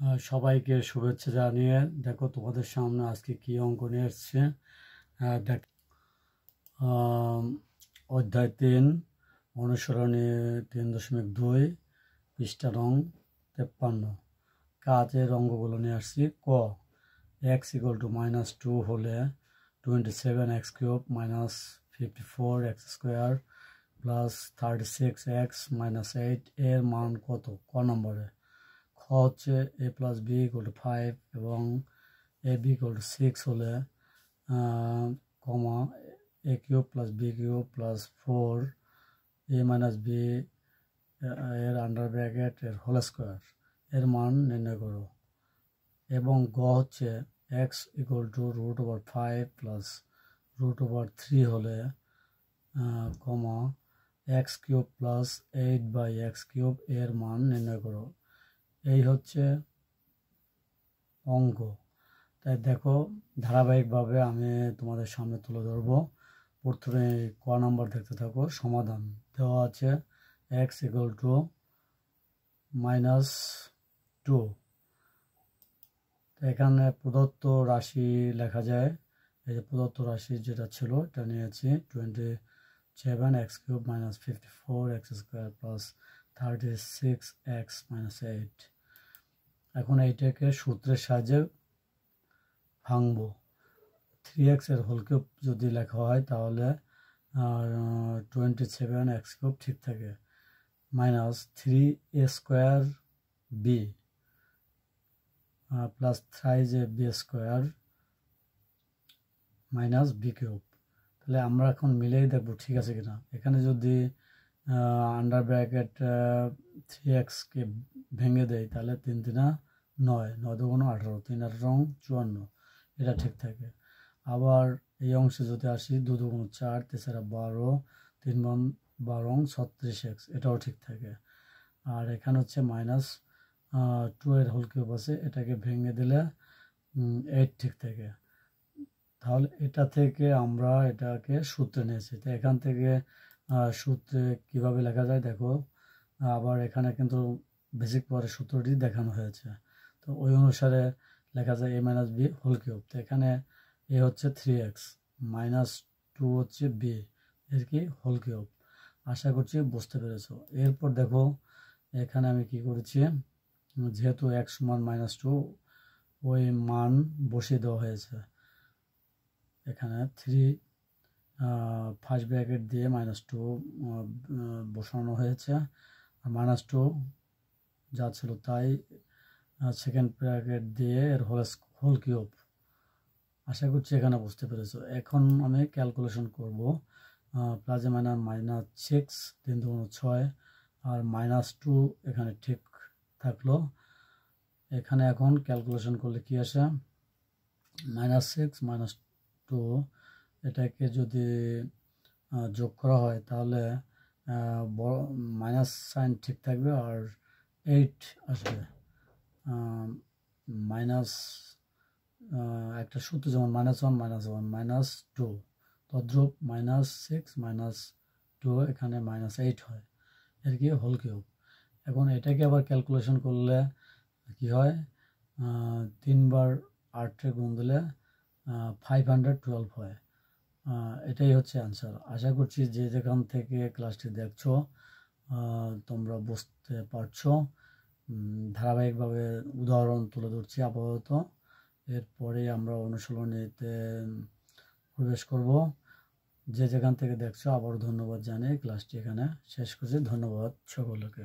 সবাইকে শুভেচ্ছা জানিয়ে দেখো তোমাদের সামনে আজকে কি অঙ্ক নিয়ে এসছে। দেখ, অধ্যায় 3 অনুসরণী 3.2 পৃষ্ঠা নং 53 কাজের অঙ্কগুলো নিয়ে আসছি। ক x = -2 হলে 27x³ - 54x² + 36x - 8 এর মান কত? ক নম্বরে। খ হচ্ছে a + b = 5 এবং ab = 6 হলে কমা a³ + b³ + 4 a - b এর আন্ডার ব্র্যাকেট এর হোল স্কোয়ার এর মান নির্ণয় করো। এবং গ হচ্ছে x = √5 + √3 হলে কমা x³ + 8/x³ এর মান নির্ণয় করো। এই হচ্ছে অঙ্ক। তাই দেখো, ধারাবাহিকভাবে আমি তোমাদের সামনে তুলে ধরবো। প্রথমে ক নাম্বার দেখতে থাকো। সমাধান দেওয়া আছে x = -2। এখানে প্রদত্ত রাশি লেখা যায়। এই যে প্রদত্ত রাশি যেটা ছিল এটা নিয়েছি 27x³ - 54x² + 36x - 8। এখন এইটাকে সূত্রের সাহায্যে ভাঙবো। 3x এর হোল কিউব যদি লেখা হয় তাহলে 27x³ ঠিক থাকে, -3a² plus থ্রাইজ b² minus b³। তাহলে আমরা এখন মিলেই দেখবো ঠিক আছে কিনা। এখানে যদি আন্ডার ব্র্যাকেট 3xকে ভেঙে দেয় তাহলে 3 × 9, 9 × 18, 3 × 18 = 54, এটা ঠিক থাকে। আবার এই অংশে যদি আসি 2 × 4, 3 × 12, 3 × 12 = 36x, এটাও ঠিক থাকে। আর এখানে হচ্ছে -2 এর হোল কিউব আছে, এটাকে ভেঙে দিলে 8 ঠিক থাকে। তাহলে এটা থেকে আমরা এটাকে সূত্রে নিয়েছি। তো এখান থেকে সূত্রে কিভাবে লেখা যায় দেখো। আবার এখানে কিন্তু বেসিক পাওয়ারের সূত্রটি দেখানো হয়েছে। তো ওই অনুসারে লেখা যায় a - b হোল কিউব। তো এখানে a হচ্ছে 3x, -2 হচ্ছে b এর কি হোল কিউব। আশা করছি বুঝতে পেরেছো। এরপর দেখো এখানে আমি কি করেছি, যেহেতু x = -2 ওই মান বসিয়ে দেওয়া হয়েছে। এখানে 3 ফার্স্ট ব্র্যাকেট দিয়ে -2 বসানো হয়েছে, আর -2 যা ছিল তাই সেকেন্ড ব্র্যাকেট দিয়ে এর হোল কিউব। আশা করছি এখানে বুঝতে পেরেছো। এখন আমি ক্যালকুলেশন করব। প্লাসে -6, 3 × 6 আর -2 এখানে ঠিক থাকলো। এখানে এখন ক্যালকুলেশন করলে কি আসে, -6 - 2 এটাকে যদি যোগ করা হয় তাহলে মাইনাস সাইন ঠিক থাকবে আর 8 আসবে। মাইনাস একটা সূত্র যেমন -1 - 2 তদ্রূপ -6 - 2 এখানে -8 হয়, এর কি হোল কিউব। এখন এটাকে আবার ক্যালকুলেশন করলে কি হয়, 3 বার 8 গুণ দিলে 512 হয়। এটাই হচ্ছে অ্যান্সার। আশা করছি যে যেখান থেকে ক্লাসটি দেখছো তোমরা বুঝতে পারছো। ধারাবাহিকভাবে উদাহরণ তুলে ধরছি আপাতত। এরপরে আমরা অনুশীলনীতে প্রবেশ করব। যে যেখান থেকে দেখছো আবারও ধন্যবাদ জানিয়ে ক্লাসটি এখানে শেষ করছি। ধন্যবাদ সকলকে।